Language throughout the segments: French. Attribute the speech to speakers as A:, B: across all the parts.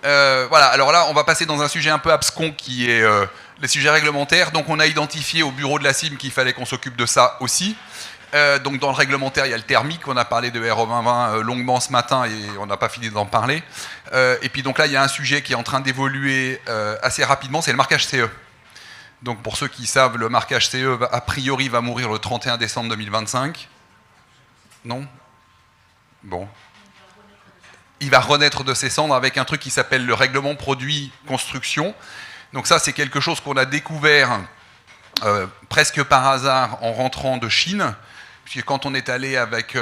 A: Voilà, alors là, on va passer dans un sujet un peu abscon qui est les sujets réglementaires. Donc, on a identifié au bureau de la CIM qu'il fallait qu'on s'occupe de ça aussi. Donc, dans le réglementaire, il y a le thermique. On a parlé de RE 2020 longuement ce matin et on n'a pas fini d'en parler. Et puis, donc là, il y a un sujet qui est en train d'évoluer assez rapidement, c'est le marquage CE. Donc, pour ceux qui savent, le marquage CE, a priori, va mourir le 31 décembre 2025. Non ? Bon. Il va renaître de ses cendres avec un truc qui s'appelle le règlement produit construction. Donc ça, c'est quelque chose qu'on a découvert presque par hasard en rentrant de Chine, puisque quand on est allé avec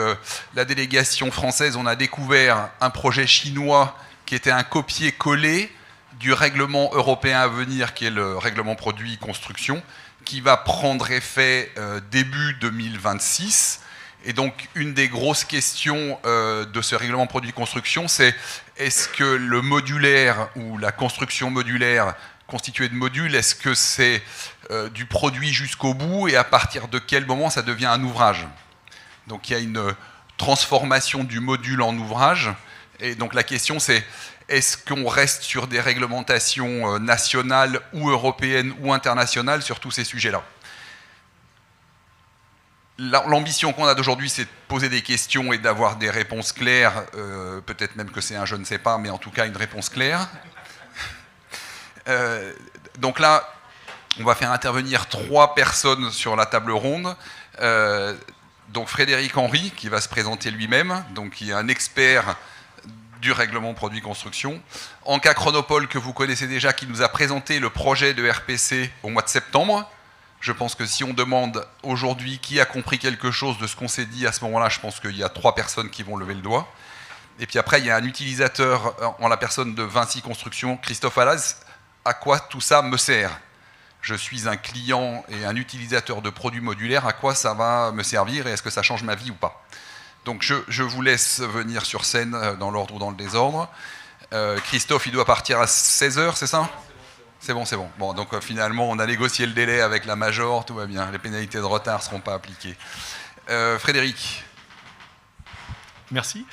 A: la délégation française, on a découvert un projet chinois qui était un copier-coller du règlement européen à venir, qui est le règlement produit construction, qui va prendre effet début 2026. Et donc, une des grosses questions de ce règlement produit construction, c'est est-ce que le modulaire ou la construction modulaire constituée de modules, est-ce que c'est du produit jusqu'au bout et à partir de quel moment ça devient un ouvrage ? Donc, il y a une transformation du module en ouvrage. Et donc, la question, c'est est-ce qu'on reste sur des réglementations nationales ou européennes ou internationales sur tous ces sujets-là ? L'ambition qu'on a d'aujourd'hui, c'est de poser des questions et d'avoir des réponses claires. Peut-être même que c'est un je ne sais pas, mais en tout cas une réponse claire. Donc là, on va faire intervenir 3 personnes sur la table ronde. Donc Frédéric Henry, qui va se présenter lui-même, donc qui est un expert du règlement produit construction. Anka Chronopole, que vous connaissez déjà, qui nous a présenté le projet de RPC au mois de septembre. Je pense que si on demande aujourd'hui qui a compris quelque chose de ce qu'on s'est dit à ce moment-là, je pense qu'il y a 3 personnes qui vont lever le doigt. Et puis après, il y a un utilisateur en la personne de Vinci Construction, Christophe Alaz. À quoi tout ça me sert ? Je suis un client et un utilisateur de produits modulaires. À quoi ça va me servir et est-ce que ça change ma vie ou pas ? Donc je vous laisse venir sur scène dans l'ordre ou dans le désordre. Christophe, il doit partir à 16h, c'est ça ? C'est bon. Bon, donc finalement, on a négocié le délai avec la Major, tout va bien. Les pénalités de retard ne seront pas appliquées. Frédéric.
B: Merci.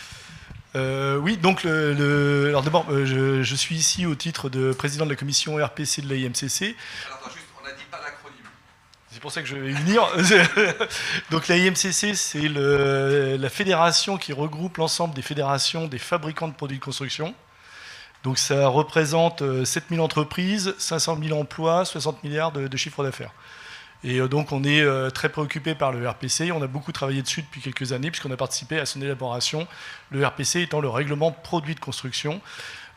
B: Oui, donc, alors d'abord, je suis ici au titre de président de la commission RPC de l'AIMCC.
A: Alors, attends, juste, on n'a dit pas l'acronyme.
B: C'est pour ça que je vais y venir. Donc, l'AIMCC, c'est la fédération qui regroupe l'ensemble des fédérations des fabricants de produits de construction. Donc ça représente 7000 entreprises, 500 000 emplois, 60 milliards de chiffre d'affaires. Et donc on est très préoccupé par le RPC, on a beaucoup travaillé dessus depuis quelques années puisqu'on a participé à son élaboration, le RPC étant le règlement produit de construction,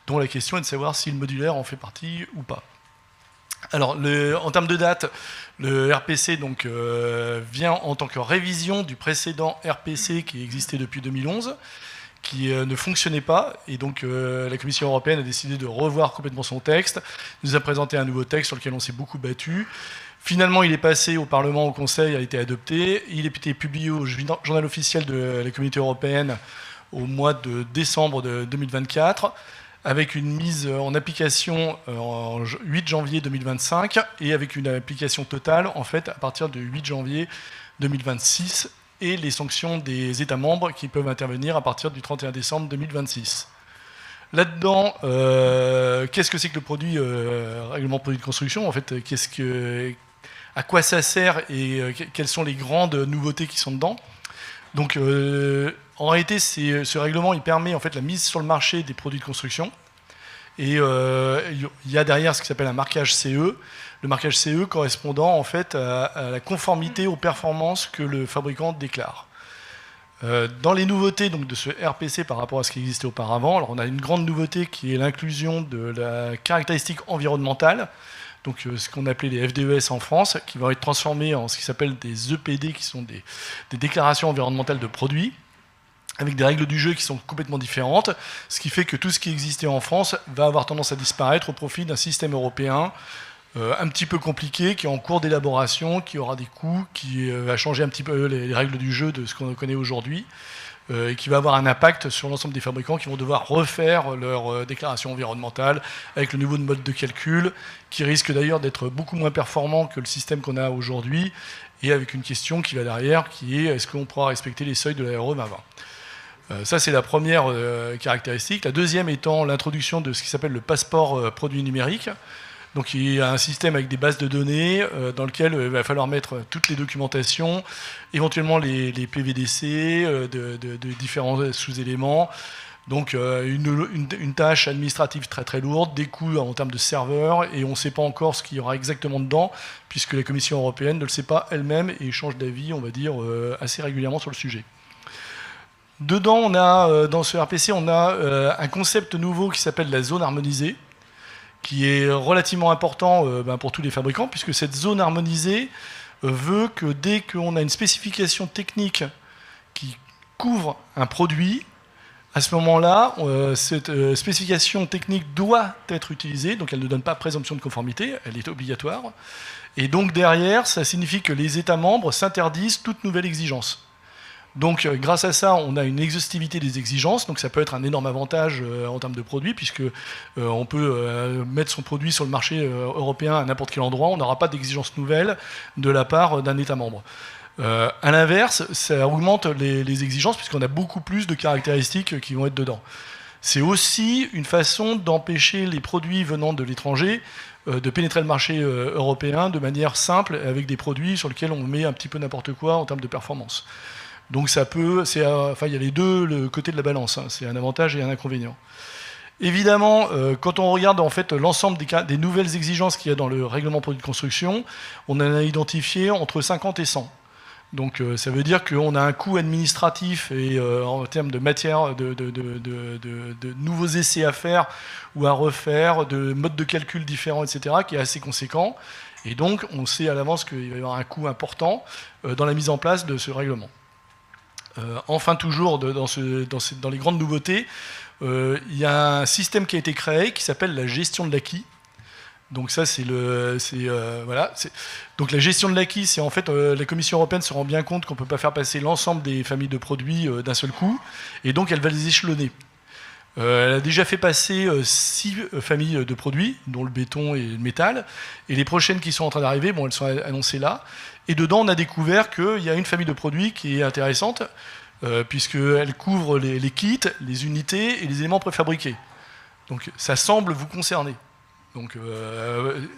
B: dont la question est de savoir si le modulaire en fait partie ou pas. Alors en termes de date, le RPC donc, vient en tant que révision du précédent RPC qui existait depuis 2011, qui ne fonctionnait pas, et donc la Commission européenne a décidé de revoir complètement son texte, nous a présenté un nouveau texte sur lequel on s'est beaucoup battu. Finalement, il est passé au Parlement, au Conseil, a été adopté, il a été publié au journal officiel de la Communauté européenne au mois de décembre de 2024, avec une mise en application en 8 janvier 2025, et avec une application totale, en fait, à partir du 8 janvier 2026, et les sanctions des États membres qui peuvent intervenir à partir du 31 décembre 2026. Là-dedans, qu'est-ce que c'est que le produit, règlement produit de construction ? En fait, à quoi ça sert et quelles sont les grandes nouveautés qui sont dedans ? Donc, en réalité, ce règlement il permet en fait, la mise sur le marché des produits de construction. Et il y a derrière ce qui s'appelle un marquage CE. Le marquage CE correspondant en fait à la conformité aux performances que le fabricant déclare. Dans les nouveautés donc, de ce RPC par rapport à ce qui existait auparavant, alors on a une grande nouveauté qui est l'inclusion de la caractéristique environnementale, donc ce qu'on appelait les FDES en France, qui vont être transformés en ce qui s'appelle des EPD, qui sont des déclarations environnementales de produits, avec des règles du jeu qui sont complètement différentes, ce qui fait que tout ce qui existait en France va avoir tendance à disparaître au profit d'un système européen un petit peu compliqué, qui est en cours d'élaboration, qui aura des coûts, qui va changer un petit peu les règles du jeu de ce qu'on connaît aujourd'hui, et qui va avoir un impact sur l'ensemble des fabricants qui vont devoir refaire leur déclaration environnementale avec le nouveau mode de calcul, qui risque d'ailleurs d'être beaucoup moins performant que le système qu'on a aujourd'hui, et avec une question qui va derrière, qui est est-ce qu'on pourra respecter les seuils de la RE 2020 ? Ça, c'est la première caractéristique. La deuxième étant l'introduction de ce qui s'appelle le passeport produit numérique. Donc il y a un système avec des bases de données dans lequel il va falloir mettre toutes les documentations, éventuellement les PVDC de différents sous-éléments. Donc une tâche administrative très très lourde, des coûts en termes de serveurs, et on ne sait pas encore ce qu'il y aura exactement dedans, puisque la Commission européenne ne le sait pas elle-même et change d'avis, on va dire, assez régulièrement sur le sujet. Dedans, on a, dans ce RPC, on a un concept nouveau qui s'appelle la zone harmonisée, qui est relativement important pour tous les fabricants, puisque cette zone harmonisée veut que dès qu'on a une spécification technique qui couvre un produit, à ce moment-là, cette spécification technique doit être utilisée, donc elle ne donne pas présomption de conformité, elle est obligatoire. Et donc derrière, ça signifie que les États membres s'interdisent toute nouvelle exigence. Donc grâce à ça, on a une exhaustivité des exigences, donc ça peut être un énorme avantage en termes de produits, puisque on peut mettre son produit sur le marché européen à n'importe quel endroit, on n'aura pas d'exigences nouvelles de la part d'un État membre. À l'inverse, ça augmente les exigences, puisqu'on a beaucoup plus de caractéristiques qui vont être dedans. C'est aussi une façon d'empêcher les produits venant de l'étranger de pénétrer le marché européen de manière simple, avec des produits sur lesquels on met un petit peu n'importe quoi en termes de performance. Donc ça peut, il y a les deux le côté de la balance, hein, c'est un avantage et un inconvénient. Évidemment, quand on regarde en fait l'ensemble des nouvelles exigences qu'il y a dans le règlement produit de construction, on en a identifié entre 50 et 100. Donc ça veut dire qu'on a un coût administratif et en termes de matière, de nouveaux essais à faire ou à refaire, de modes de calcul différents, etc., qui est assez conséquent. Et donc on sait à l'avance qu'il va y avoir un coût important dans la mise en place de ce règlement. Enfin, toujours dans les grandes nouveautés, il y a un système qui a été créé qui s'appelle la gestion de l'acquis. Donc ça, donc la gestion de l'acquis, c'est en fait la Commission européenne se rend bien compte qu'on ne peut pas faire passer l'ensemble des familles de produits d'un seul coup, et donc elle va les échelonner. Elle a déjà fait passer 6 familles de produits, dont le béton et le métal, et les prochaines qui sont en train d'arriver, elles sont annoncées là. Et dedans, on a découvert qu'il y a une famille de produits qui est intéressante, puisqu'elle couvre les kits, les unités et les éléments préfabriqués. Donc ça semble vous concerner. Donc,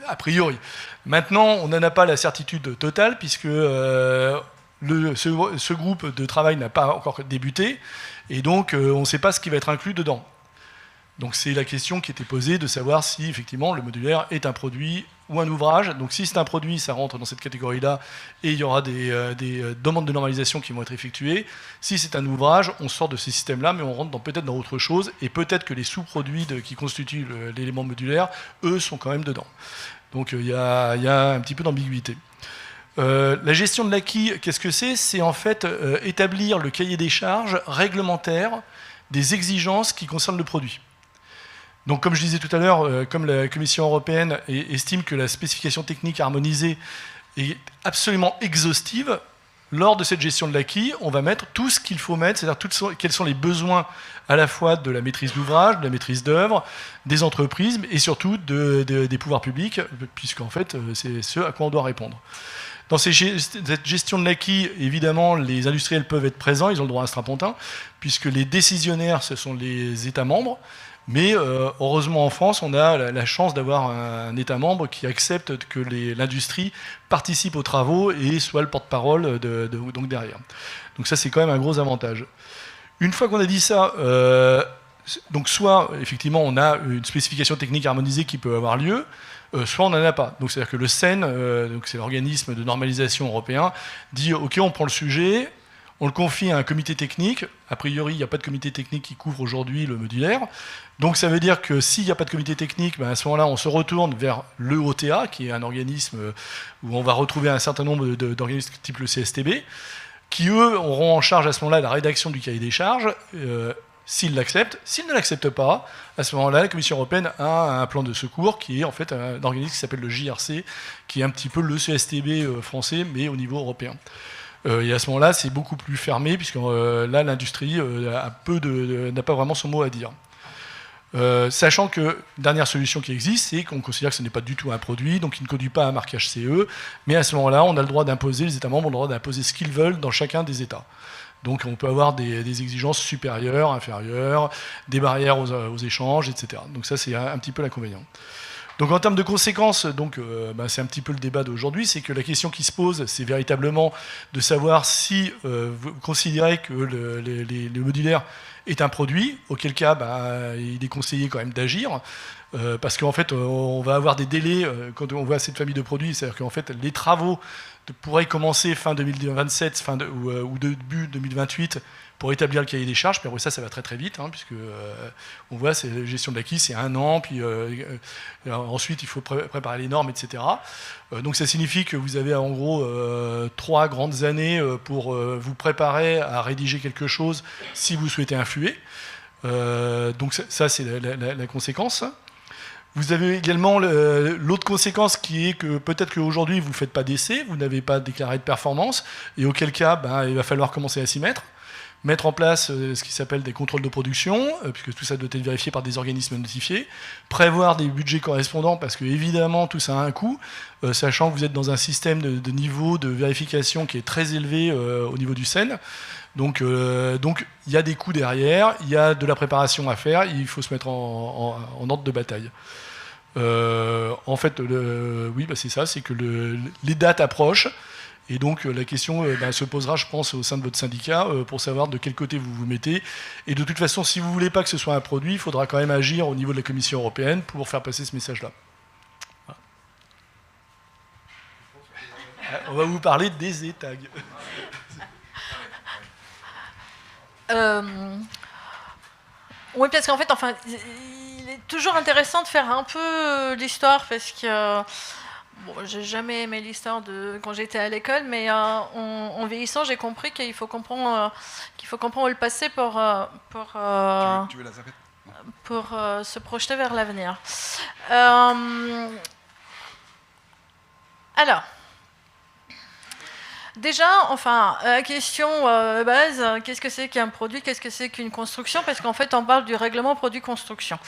B: a priori. Maintenant, on n'en a pas la certitude totale, puisque ce groupe de travail n'a pas encore débuté, et donc on ne sait pas ce qui va être inclus dedans. Donc c'est la question qui était posée de savoir si effectivement le modulaire est un produit ou un ouvrage. Donc si c'est un produit, ça rentre dans cette catégorie-là, et il y aura des demandes de normalisation qui vont être effectuées. Si c'est un ouvrage, on sort de ces systèmes-là, mais on rentre peut-être dans autre chose, et peut-être que les sous-produits qui constituent l'élément modulaire, eux, sont quand même dedans. Donc il y a un petit peu d'ambiguïté. La gestion de l'acquis, qu'est-ce que c'est ? C'est en fait établir le cahier des charges réglementaire des exigences qui concernent le produit. Donc, comme je disais tout à l'heure, comme la Commission européenne estime que la spécification technique harmonisée est absolument exhaustive, lors de cette gestion de l'acquis, on va mettre tout ce qu'il faut mettre, c'est-à-dire quels sont les besoins à la fois de la maîtrise d'ouvrage, de la maîtrise d'œuvre, des entreprises et surtout des pouvoirs publics, puisqu'en fait, c'est ce à quoi on doit répondre. Dans cette gestion de l'acquis, évidemment, les industriels peuvent être présents, ils ont le droit à un strapontin, puisque les décisionnaires, ce sont les États membres. Mais heureusement, en France, on a la chance d'avoir un État membre qui accepte que l'industrie participe aux travaux et soit le porte-parole donc derrière. Donc ça, c'est quand même un gros avantage. Une fois qu'on a dit ça, donc soit, effectivement, on a une spécification technique harmonisée qui peut avoir lieu, soit on n'en a pas. Donc c'est-à-dire que le CEN, donc c'est l'organisme de normalisation européen, dit « Ok, on prend le sujet ». On le confie à un comité technique. A priori, il n'y a pas de comité technique qui couvre aujourd'hui le modulaire. Donc ça veut dire que s'il n'y a pas de comité technique, à ce moment-là, on se retourne vers le OTA, qui est un organisme où on va retrouver un certain nombre d'organismes type le CSTB, qui, eux, auront en charge à ce moment-là la rédaction du cahier des charges, s'ils l'acceptent. S'ils ne l'acceptent pas, à ce moment-là, la Commission européenne a un plan de secours qui est en fait un organisme qui s'appelle le JRC, qui est un petit peu le CSTB français, mais au niveau européen. Et à ce moment-là, c'est beaucoup plus fermé, puisque là, l'industrie n'a pas vraiment son mot à dire. Sachant que, dernière solution qui existe, c'est qu'on considère que ce n'est pas du tout un produit, donc il ne conduit pas à un marquage CE, mais à ce moment-là, on a le droit d'imposer, les États membres ont le droit d'imposer ce qu'ils veulent dans chacun des États. Donc on peut avoir des exigences supérieures, inférieures, des barrières aux échanges, etc. Donc ça, c'est un petit peu l'inconvénient. Donc en termes de conséquences, c'est un petit peu le débat d'aujourd'hui, c'est que la question qui se pose, c'est véritablement de savoir si vous considérez que le modulaire est un produit, auquel cas il est conseillé quand même d'agir, parce qu'en fait on va avoir des délais quand on voit cette famille de produits, c'est-à-dire qu'en fait les travaux pourraient commencer fin 2027 ou début 2028 pour établir le cahier des charges, puis après ça va très très vite, puisque on voit, c'est la gestion de l'acquis, c'est 1 an, puis ensuite il faut préparer les normes, etc. Donc ça signifie que vous avez en gros 3 grandes années pour vous préparer à rédiger quelque chose si vous souhaitez influer. Donc ça c'est la conséquence. Vous avez également l'autre conséquence qui est que peut-être qu'aujourd'hui vous ne faites pas d'essai, vous n'avez pas déclaré de performance, et auquel cas il va falloir commencer à s'y mettre en place ce qui s'appelle des contrôles de production, puisque tout ça doit être vérifié par des organismes notifiés, prévoir des budgets correspondants, parce que évidemment tout ça a un coût, sachant que vous êtes dans un système de niveau de vérification qui est très élevé au niveau du SEN. Donc il y a des coûts derrière, il y a de la préparation à faire, il faut se mettre en ordre de bataille. En fait, c'est ça, c'est que les dates approchent. Et donc la question se posera, je pense, au sein de votre syndicat pour savoir de quel côté vous vous mettez. Et de toute façon, si vous ne voulez pas que ce soit un produit, il faudra quand même agir au niveau de la Commission européenne pour faire passer ce message-là. Voilà. On va vous parler des étags.
C: Oui, parce qu'en fait, il est toujours intéressant de faire un peu l'histoire, parce que j'ai jamais aimé l'histoire de quand j'étais à l'école, mais en vieillissant, j'ai compris qu'il faut comprendre le passé pour se projeter vers l'avenir. Alors, déjà, la question base, qu'est-ce que c'est qu'un produit, qu'est-ce que c'est qu'une construction? Parce qu'en fait, on parle du règlement produit-construction.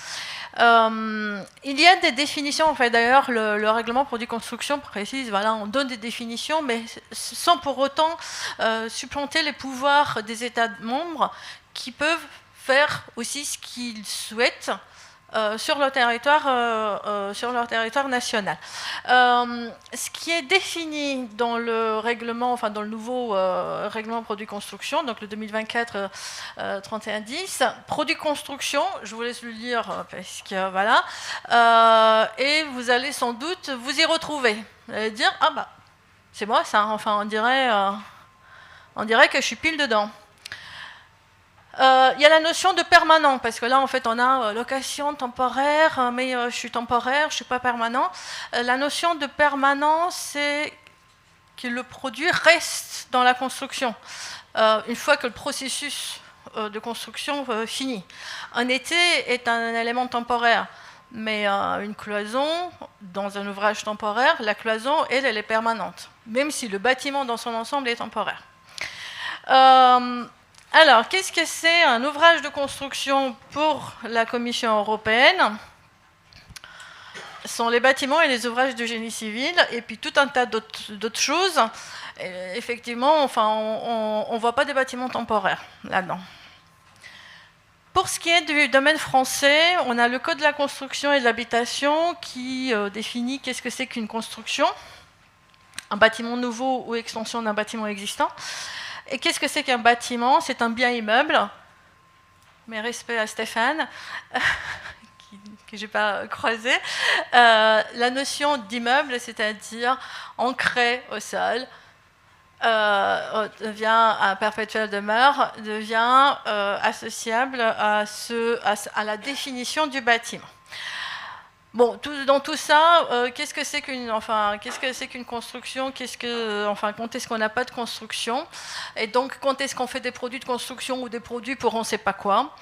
C: Il y a des définitions, en fait, d'ailleurs, le règlement produit-construction précise, voilà, on donne des définitions, mais sans pour autant supplanter les pouvoirs des États membres qui peuvent faire aussi ce qu'ils souhaitent sur leur territoire national. Ce qui est défini dans le règlement, dans le nouveau règlement produit construction, donc le 2024-3110, produit construction, je vous laisse le lire parce que voilà, et vous allez sans doute vous y retrouver. Vous allez dire, c'est moi ça, on dirait que je suis pile dedans. Il y a la notion de permanent, parce que là, en fait, on a location temporaire, mais je suis temporaire, je ne suis pas permanent. La notion de permanent, c'est que le produit reste dans la construction, une fois que le processus de construction finit. Un été est un élément temporaire, mais une cloison, dans un ouvrage temporaire, la cloison, elle est permanente, même si le bâtiment dans son ensemble est temporaire. Alors, qu'est-ce que c'est un ouvrage de construction pour la Commission européenne? Ce sont les bâtiments et les ouvrages de génie civil, et puis tout un tas d'autres choses. Et effectivement, on ne voit pas des bâtiments temporaires là-dedans. Pour ce qui est du domaine français, on a le Code de la construction et de l'habitation qui définit qu'est-ce que c'est qu'une construction, un bâtiment nouveau ou extension d'un bâtiment existant. Et qu'est-ce que c'est qu'un bâtiment? C'est un bien immeuble. Mes respects à Stéphane, que je n'ai pas croisé. La notion d'immeuble, c'est-à-dire ancré au sol, devient un perpétuel demeure, devient associable à la définition du bâtiment. Bon, dans tout ça, qu'est-ce que c'est qu'une construction? Quand est-ce qu'on n'a pas de construction? Et donc, quand est-ce qu'on fait des produits de construction ou des produits pour on ne sait pas quoi?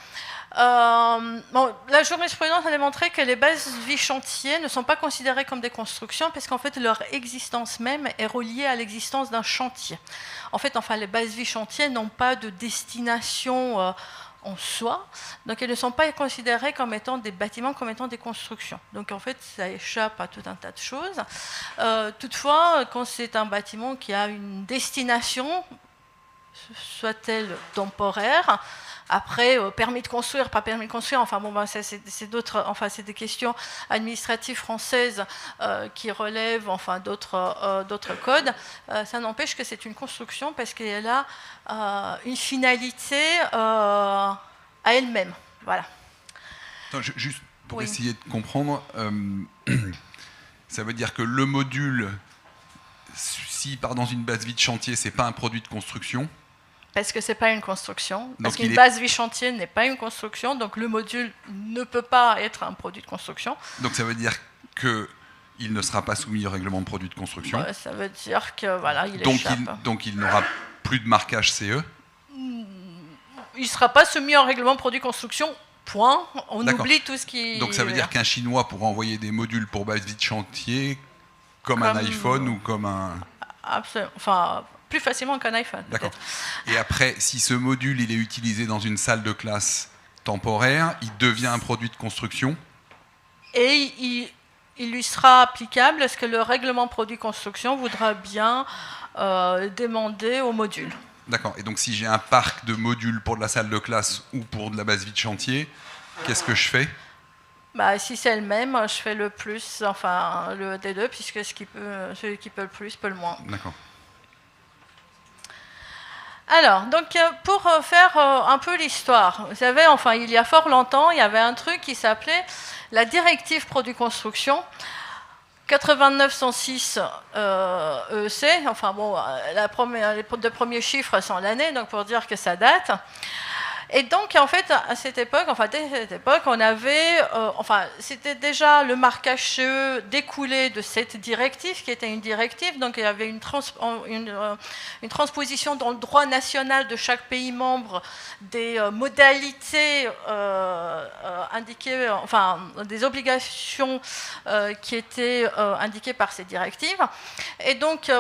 C: La jurisprudence a démontré que les bases vie chantier ne sont pas considérées comme des constructions parce qu'en fait, leur existence même est reliée à l'existence d'un chantier. En fait, les bases vie chantier n'ont pas de destination en soi, donc elles ne sont pas considérées comme étant des bâtiments, comme étant des constructions. Donc en fait, ça échappe à tout un tas de choses. Toutefois, quand c'est un bâtiment qui a une destination soit-elle temporaire. Après, permis de construire, pas permis de construire, enfin bon, c'est d'autres, enfin c'est des questions administratives françaises qui relèvent, enfin d'autres codes. Ça n'empêche que c'est une construction parce qu'elle a une finalité à elle-même. Voilà.
A: Attends, juste pour
C: Oui.
A: essayer de comprendre, ça veut dire que le module, s'il part dans une base vide chantier, c'est pas un produit de construction.
C: Parce que ce n'est pas une construction. Parce
A: Donc
C: qu'une base vie chantier n'est pas une construction, donc le module ne peut pas être un produit de construction.
A: Donc ça veut dire qu'il ne sera pas soumis au règlement de produit de construction.
C: Ça veut dire que voilà, il
A: donc
C: échappe.
A: donc il n'aura plus de marquage CE.
C: Il ne sera pas soumis au règlement de produit de construction, point. On oublie tout ce qui...
A: Donc ça veut dire qu'un Chinois pourra envoyer des modules pour base vide chantier comme un iPhone ou comme un...
C: Absolument. Enfin... plus facilement qu'un iPhone.
A: D'accord. Et après, si ce module il est utilisé dans une salle de classe temporaire, il devient un produit de construction.
C: Et il lui sera applicable à ce que le règlement produit construction voudra bien demander au module.
A: D'accord. Et donc si j'ai un parc de modules pour de la salle de classe ou pour de la base vide chantier, qu'est-ce que je fais ?
C: Si c'est le même, je fais le plus, enfin le des deux, puisque celui qui peut le plus peut le moins.
A: D'accord.
C: Alors, donc pour faire un peu l'histoire, vous savez, enfin il y a fort longtemps, il y avait un truc qui s'appelait la directive produit construction 8906 EEC. Enfin bon, les deux premiers chiffres sont l'année, donc pour dire que ça date. Et donc, en fait, à cette époque, dès cette époque, on avait, c'était déjà le marquage CE découlé de cette directive, qui était une directive, donc il y avait une transposition dans le droit national de chaque pays membre des modalités indiquées, enfin, des obligations qui étaient indiquées par ces directives. Et donc,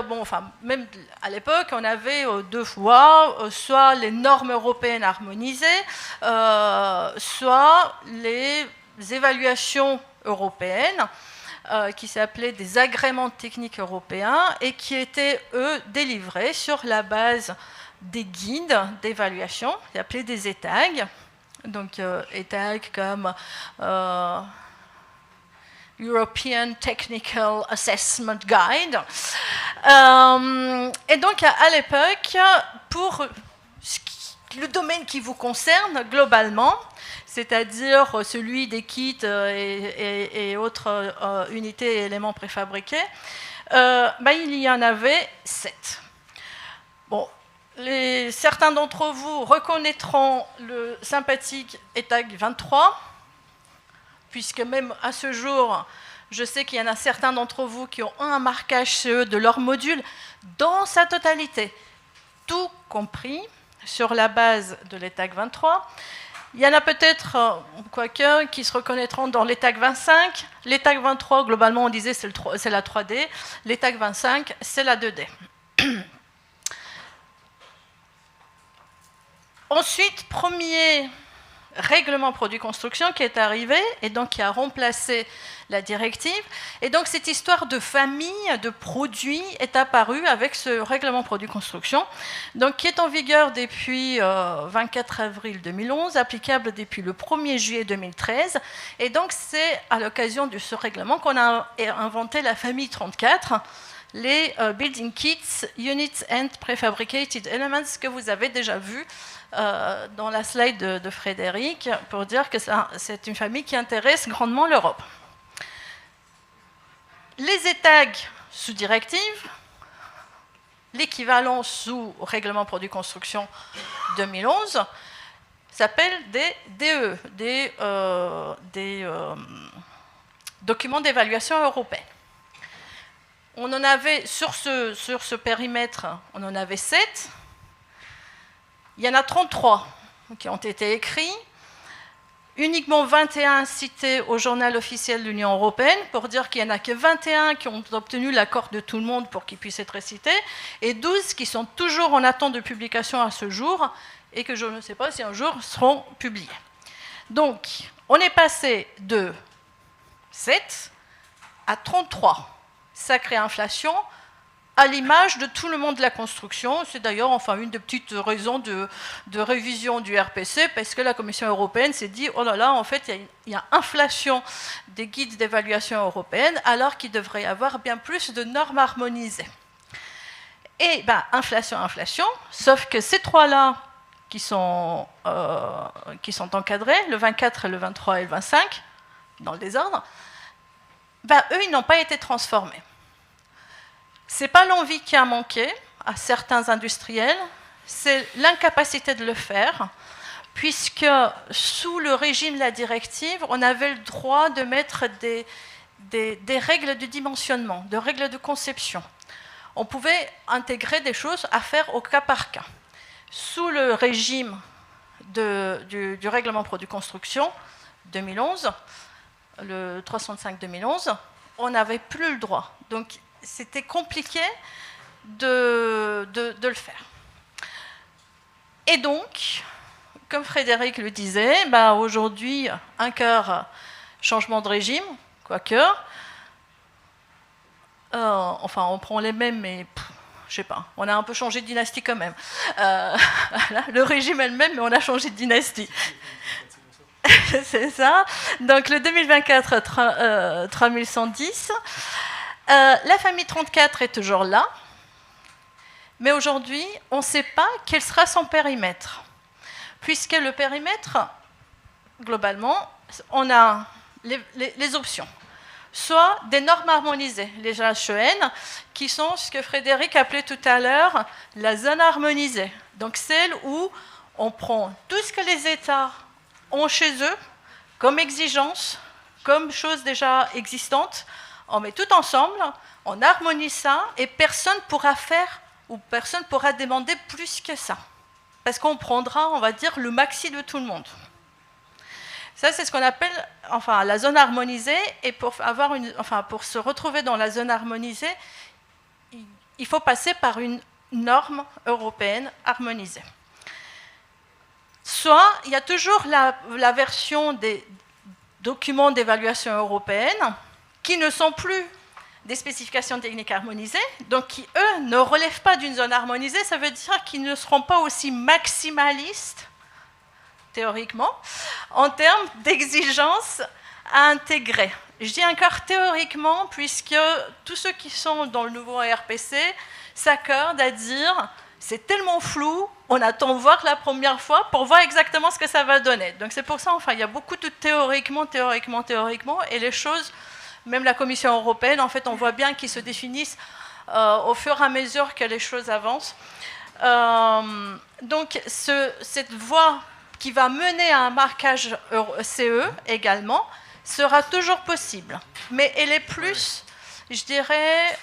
C: même à l'époque, on avait deux voies, soit les normes européennes harmonisées, soit les évaluations européennes qui s'appelaient des agréments techniques européens et qui étaient, eux, délivrés sur la base des guides d'évaluation, appelés des ETAG. Donc, ETAG comme European Technical Assessment Guide. Et donc, à l'époque, pour le domaine qui vous concerne globalement, c'est-à-dire celui des kits et autres unités et éléments préfabriqués, il y en avait 7. Bon, certains d'entre vous reconnaîtront le sympathique ETAG 23, puisque même à ce jour, je sais qu'il y en a certains d'entre vous qui ont un marquage CE de leur module dans sa totalité, tout compris sur la base de l'ETAG 23. Il y en a peut-être, quoique, qui se reconnaîtront dans l'ETAG 25. L'ETAG 23, globalement, on disait c'est la 3D. L'ETAG 25, c'est la 2D. Ensuite, premier règlement produit construction qui est arrivé et donc qui a remplacé la directive. Et donc cette histoire de famille de produits est apparue avec ce règlement produit construction, donc qui est en vigueur depuis 24 avril 2011, applicable depuis le 1er juillet 2013. Et donc c'est à l'occasion de ce règlement qu'on a inventé la famille 34, les Building Kits, Units and Prefabricated Elements, que vous avez déjà vu dans la slide de Frédéric, pour dire que c'est une famille qui intéresse grandement l'Europe. Les ETAG sous directive, l'équivalent sous règlement produit construction 2011, s'appellent des DE, des documents d'évaluation européenne. On en avait, sur ce périmètre, on en avait 7. Il y en a 33 qui ont été écrits, uniquement 21 cités au journal officiel de l'Union européenne, pour dire qu'il n'y en a que 21 qui ont obtenu l'accord de tout le monde pour qu'ils puissent être cités, et 12 qui sont toujours en attente de publication à ce jour, et que je ne sais pas si un jour seront publiés. Donc, on est passé de 7 à 33. Sacrée inflation, à l'image de tout le monde de la construction. C'est d'ailleurs une des petites raisons de révision du RPC, parce que la Commission européenne s'est dit, oh là là, en fait, il y a inflation des guides d'évaluation européenne, alors qu'il devrait y avoir bien plus de normes harmonisées. Et inflation, sauf que ces trois-là, qui sont encadrés, le 24, le 23 et le 25, dans le désordre, eux, ils n'ont pas été transformés. Ce n'est pas l'envie qui a manqué à certains industriels, c'est l'incapacité de le faire, puisque sous le régime de la directive, on avait le droit de mettre des règles de dimensionnement, de règles de conception. On pouvait intégrer des choses à faire au cas par cas. Sous le régime du règlement produit construction 2011, le 365-2011, on n'avait plus le droit. Donc, c'était compliqué de le faire. Et donc, comme Frédéric le disait, aujourd'hui, un quart changement de régime, quoique, on prend les mêmes, mais je sais pas, on a un peu changé de dynastie quand même. Voilà, le régime est le même, mais on a changé de dynastie. C'est ça. Donc le 2024, 3110. La famille 34 est toujours là, mais aujourd'hui, on ne sait pas quel sera son périmètre. Puisque le périmètre, globalement, on a les options. Soit des normes harmonisées, les HEN, qui sont ce que Frédéric appelait tout à l'heure la zone harmonisée. Donc celle où on prend tout ce que les États ont chez eux comme exigence, comme chose déjà existante, on met tout ensemble, on harmonise ça et personne ne pourra faire ou personne ne pourra demander plus que ça. Parce qu'on prendra, on va dire, le maxi de tout le monde. Ça, c'est ce qu'on appelle la zone harmonisée. Et pour se retrouver dans la zone harmonisée, il faut passer par une norme européenne harmonisée. Soit, il y a toujours la version des documents d'évaluation européenne qui ne sont plus des spécifications techniques harmonisées, donc qui, eux, ne relèvent pas d'une zone harmonisée. Ça veut dire qu'ils ne seront pas aussi maximalistes, théoriquement, en termes d'exigences à intégrer. Je dis encore théoriquement, puisque tous ceux qui sont dans le nouveau RPC s'accordent à dire c'est tellement flou, on attend de voir la première fois pour voir exactement ce que ça va donner. Donc c'est pour ça, il y a beaucoup de théoriquement, et les choses, même la Commission européenne, en fait, on voit bien qu'ils se définissent au fur et à mesure que les choses avancent. Donc cette voie qui va mener à un marquage CE également, sera toujours possible. Mais elle est plus, je dirais,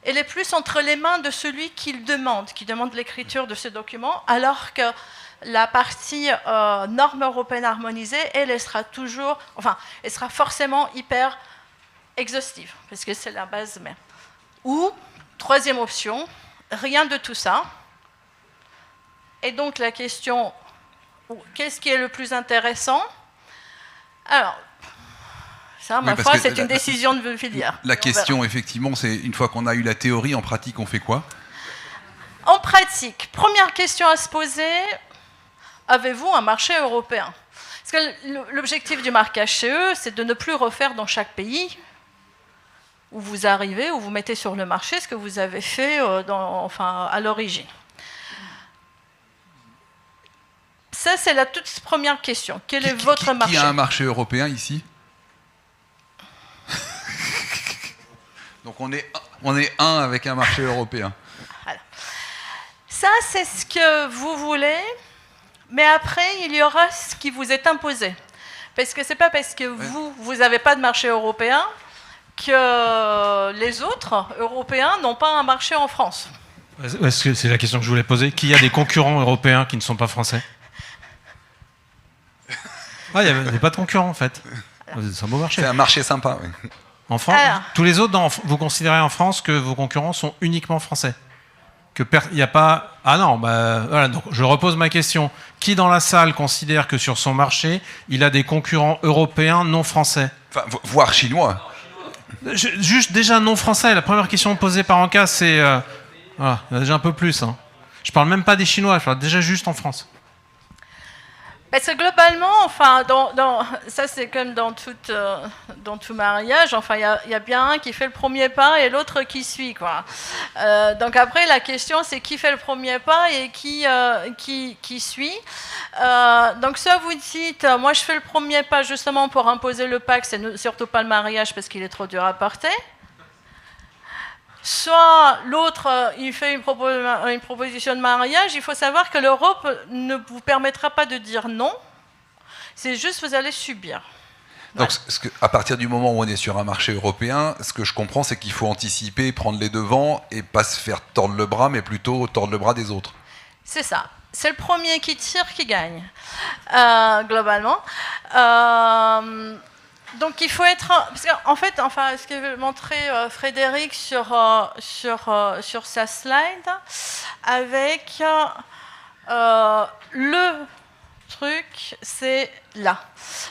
C: elle est plus entre les mains de celui qui demande l'écriture de ce document, alors que la partie normes européennes harmonisées, elle sera toujours, elle sera forcément hyper exhaustive, parce que c'est la base même. Ou, troisième option, rien de tout ça. Et donc la question, qu'est-ce qui est le plus intéressant? Alors, ça, ma foi, c'est une décision de filière.
A: La question, effectivement, c'est une fois qu'on a eu la théorie, en pratique, on fait quoi?
C: En pratique, première question à se poser, avez-vous un marché européen? Parce que l'objectif du marquage CE, c'est de ne plus refaire dans chaque pays où vous arrivez, où vous mettez sur le marché ce que vous avez fait à l'origine. Ça, c'est la toute première question. Quel est votre marché?
A: Qui a un marché européen ici? Donc on est un avec un marché européen.
C: Voilà. Ça, c'est ce que vous voulez, mais après, il y aura ce qui vous est imposé. Parce que ce n'est pas parce que vous n'avez pas de marché européen que les autres Européens n'ont pas un marché en France.
D: C'est la question que je voulais poser. Qui a des concurrents européens qui ne sont pas français? Il n'y a pas de concurrents, en fait. C'est un beau marché.
A: C'est un marché sympa, oui.
D: En France, tous les autres, vous considérez en France que vos concurrents sont uniquement français? Il n'y a pas... Ah non, voilà, donc je repose ma question. Qui dans la salle considère que sur son marché, il a des concurrents européens non français?
A: Voire chinois.
D: Juste déjà non français. La première question posée par Anka, c'est voilà, il y en a déjà un peu plus. Hein. Je parle même pas des Chinois, je parle déjà juste en France.
C: Parce que globalement, enfin, ça c'est comme dans tout mariage, enfin, il y a bien un qui fait le premier pas et l'autre qui suit, quoi. Donc après, la question c'est qui fait le premier pas et qui suit. Donc soit vous dites, moi je fais le premier pas justement pour imposer le pacte, c'est surtout pas le mariage parce qu'il est trop dur à porter. Soit l'autre, il fait une proposition de mariage, il faut savoir que l'Europe ne vous permettra pas de dire non, c'est juste vous allez subir.
A: Donc, à partir du moment où on est sur un marché européen, ce que je comprends, c'est qu'il faut anticiper, prendre les devants et pas se faire tordre le bras, mais plutôt tordre le bras des autres.
C: C'est ça. C'est le premier qui tire qui gagne, globalement. Donc il faut être... Parce qu'en fait, enfin, ce que montrait Frédéric sur sa slide, avec le truc, c'est là.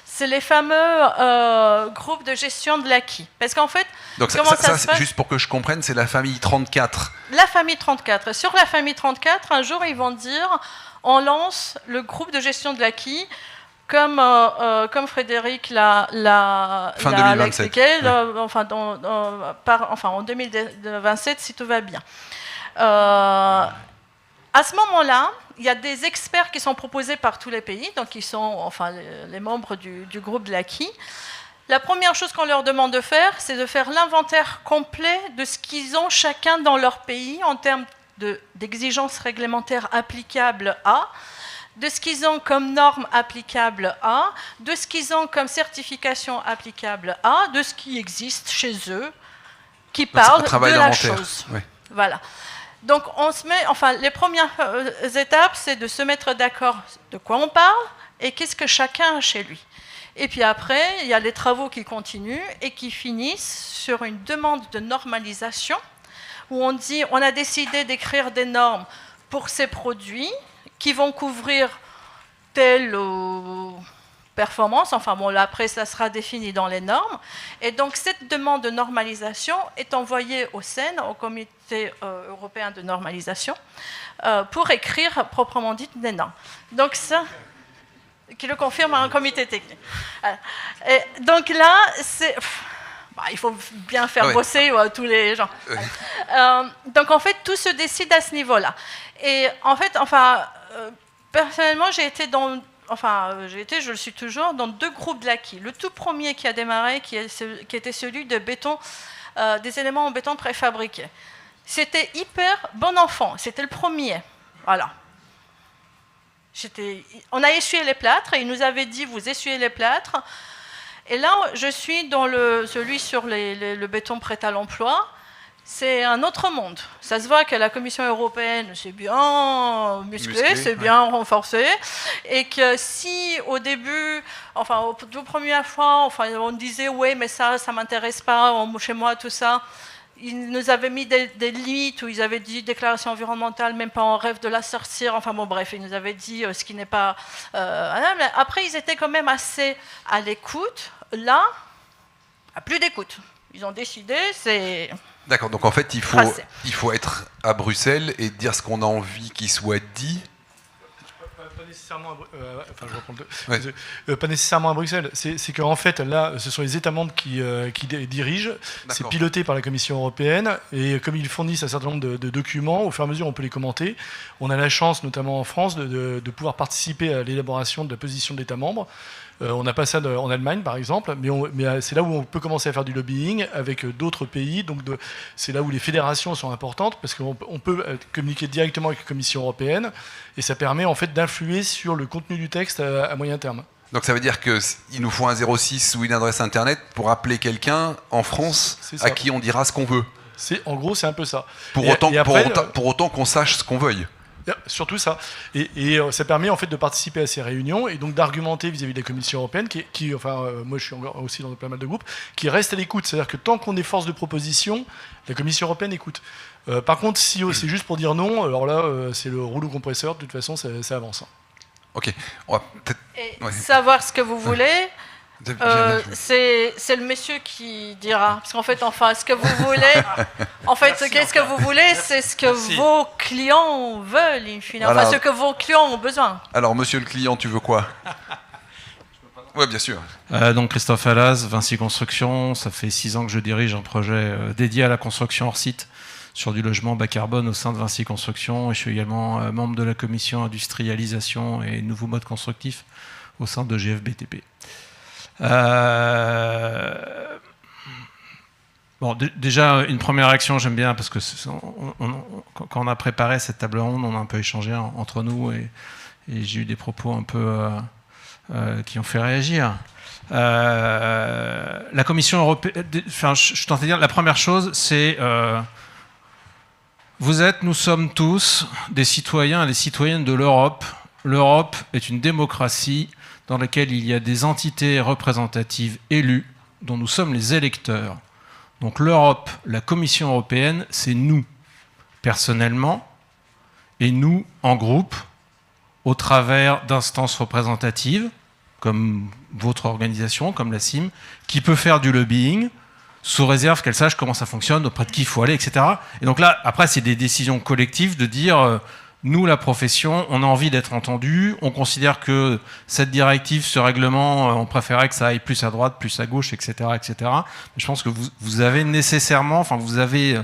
C: C'est les fameux groupes de gestion de l'acquis. Parce qu'en fait,
A: donc
C: comment ça se passe ?
A: Juste pour que je comprenne, c'est la famille 34.
C: La famille 34. Sur la famille 34, un jour, ils vont dire, on lance le groupe de gestion de l'acquis, comme Frédéric l'a expliqué, enfin, en 2027, si tout va bien. À ce moment-là, il y a des experts qui sont proposés par tous les pays, donc qui sont enfin, les membres du groupe de l'acquis. La première chose qu'on leur demande de faire, c'est de faire l'inventaire complet de ce qu'ils ont chacun dans leur pays en termes d'exigences réglementaires applicables à, de ce qu'ils ont comme normes applicables à, de ce qu'ils ont comme certification applicable à, de ce qui existe chez eux, qui parle de la chose.
A: Oui.
C: Voilà. Donc, les premières étapes, c'est de se mettre d'accord de quoi on parle et qu'est-ce que chacun a chez lui. Et puis après, il y a les travaux qui continuent et qui finissent sur une demande de normalisation où on dit on a décidé d'écrire des normes pour ces produits qui vont couvrir telle performance. Enfin bon, là, après, ça sera défini dans les normes. Et donc, cette demande de normalisation est envoyée au CEN, au Comité européen de normalisation, pour écrire proprement dit des normes. Donc ça, qui le confirme à un comité technique. Et donc là, il faut bien faire bosser tous les gens. Donc en fait, tout se décide à ce niveau-là. Et en fait, personnellement, je le suis toujours, dans 2 groupes de l'acquis. Le tout premier qui a démarré, qui était celui de béton, des éléments en béton préfabriqués. C'était hyper bon enfant, c'était le premier. Voilà. On a essuyé les plâtres et il nous avait dit vous essuyez les plâtres. Et là, je suis dans celui sur le béton prêt à l'emploi. C'est un autre monde. Ça se voit que la Commission européenne, c'est bien musclé, c'est bien renforcé. Et que si au début, aux premières fois, on disait oui, mais ça ne m'intéresse pas, chez moi, tout ça. Ils nous avaient mis des limites où ils avaient dit déclaration environnementale, même pas en rêve de la sortir. Ils nous avaient dit ce qui n'est pas. Mais après, ils étaient quand même assez à l'écoute. Là, plus d'écoute. Ils ont décidé, c'est.
A: D'accord, donc en fait, il faut être à Bruxelles et dire ce qu'on a envie qu'il soit dit.
B: Pas nécessairement à Bruxelles. C'est qu'en fait, là, ce sont les États membres qui dirigent. C'est piloté par la Commission européenne. Et comme ils fournissent un certain nombre de documents, au fur et à mesure, on peut les commenter. On a la chance, notamment en France, de pouvoir participer à l'élaboration de la position de l'État membre. On n'a pas ça en Allemagne, par exemple, mais c'est là où on peut commencer à faire du lobbying avec d'autres pays. Donc c'est là où les fédérations sont importantes, parce qu'on peut communiquer directement avec la Commission européenne, et ça permet en fait d'influer sur le contenu du texte à moyen terme.
A: Donc ça veut dire qu'il nous faut un 06 ou une adresse internet pour appeler quelqu'un en France à qui on dira ce qu'on veut.
B: En gros, c'est un peu ça.
A: Pour autant qu'on sache ce qu'on veuille.
B: Surtout ça. Et ça permet en fait de participer à ces réunions et donc d'argumenter vis-à-vis de la Commission européenne, moi je suis aussi dans pas mal de groupes, qui reste à l'écoute. C'est-à-dire que tant qu'on est force de proposition, la Commission européenne écoute. Par contre, si c'est juste pour dire non, alors là, c'est le rouleau compresseur, de toute façon, ça avance.
A: Ok. On va peut-être...
C: savoir ce que vous voulez, C'est le monsieur qui dira. Parce qu'en fait, enfin, ce que vous voulez, en fait, qu'est-ce que vous voulez, c'est ce que vos clients veulent, in fine. Enfin, ce que vos clients ont besoin.
A: Alors, monsieur le client, tu veux quoi? Oui, bien sûr.
D: Donc, Christophe Alaz, Vinci Construction. Ça fait 6 ans que je dirige un projet dédié à la construction hors site sur du logement bas carbone au sein de Vinci Construction. Et je suis également membre de la commission industrialisation et nouveaux modes constructifs au sein de GFBTP. Bon, déjà, une première réaction, j'aime bien, parce que quand on a préparé cette table ronde, on a un peu échangé entre nous, et j'ai eu des propos un peu qui ont fait réagir. La Commission européenne, enfin, je tentais de dire, la première chose, c'est nous sommes tous des citoyens et des citoyennes de l'Europe. L'Europe est une démocratie dans laquelle il y a des entités représentatives élues, dont nous sommes les électeurs. Donc l'Europe, la Commission européenne, c'est nous, personnellement, et nous, en groupe, au travers d'instances représentatives, comme votre organisation, comme la CIM, qui peut faire du lobbying, sous réserve qu'elle sache comment ça fonctionne, auprès de qui il faut aller, etc. Et donc là, après, c'est des décisions collectives de dire... Nous, la profession, on a envie d'être entendu. On considère que cette directive, ce règlement, on préférait que ça aille plus à droite, plus à gauche, etc., etc. Mais je pense que vous avez nécessairement, enfin, vous avez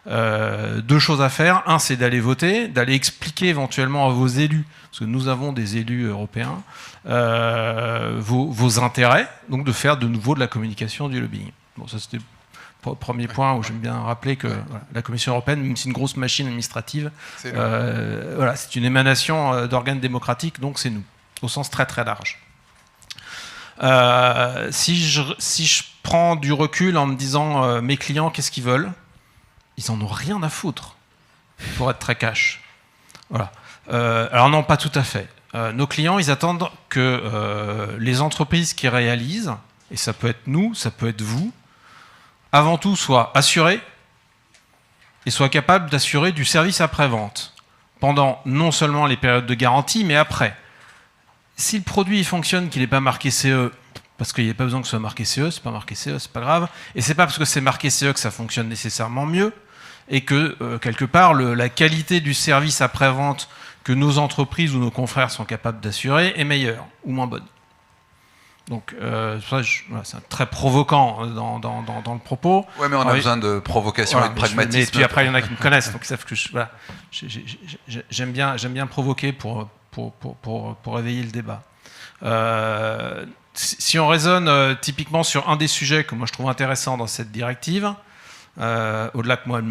D: 2 choses à faire. Un, c'est d'aller voter, d'aller expliquer éventuellement à vos élus, parce que nous avons des élus européens, vos intérêts, donc de faire de nouveau de la communication, du lobbying. Bon, ça c'était... Premier point où j'aime bien rappeler que voilà, la Commission européenne, même si c'est une grosse machine administrative, voilà, c'est une émanation d'organes démocratiques, donc c'est nous, au sens très très large. Si je prends du recul en me disant mes clients, qu'est-ce qu'ils veulent? Ils en ont rien à foutre, pour être très cash. Voilà. Alors non, pas tout à fait. Nos clients, ils attendent que les entreprises qui réalisent, et ça peut être nous, ça peut être vous, avant tout, soit assuré et soit capable d'assurer du service après-vente pendant non seulement les périodes de garantie, mais après. Si le produit fonctionne, qu'il n'est pas marqué CE, parce qu'il n'y a pas besoin que ce soit marqué CE, c'est pas marqué CE, c'est pas grave, et c'est pas parce que c'est marqué CE que ça fonctionne nécessairement mieux, et que, quelque part, la qualité du service après-vente que nos entreprises ou nos confrères sont capables d'assurer est meilleure ou moins bonne. Donc, voilà, c'est très provoquant dans le propos.
A: Oui, mais on a besoin de provocation, voilà, et de pragmatisme.
D: Et puis après, il y en a qui me connaissent, donc ils savent que voilà, j'aime bien provoquer pour éveiller le débat. Si on raisonne typiquement sur un des sujets que moi je trouve intéressant dans cette directive, au-delà que moi...